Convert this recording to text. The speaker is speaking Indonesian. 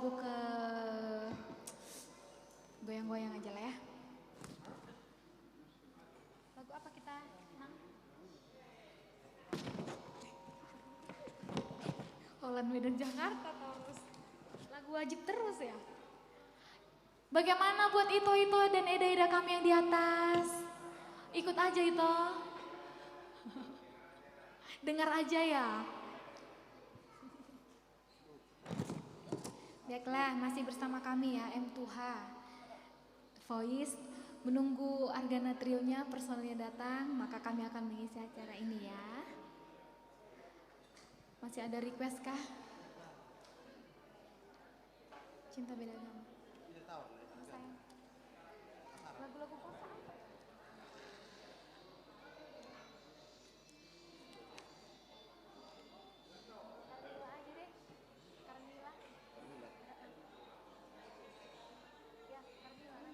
lagu ke goyang-goyang aja lah ya. Lagu apa kita? Nang? Holland Medan Jakarta terus. Lagu wajib terus ya. Bagaimana buat Ito dan Eda kami yang di atas? Ikut aja Ito. Dengar aja ya. Baiklah, masih bersama kami ya M2H Voice. Menunggu Argana Trionya personilnya datang, maka kami akan mengisi acara ini ya. Masih ada request kah? Cinta beda agama. Sayang. Lagu-lagu kota apa? Carmila aja deh. Carmila. Ya, Carmila.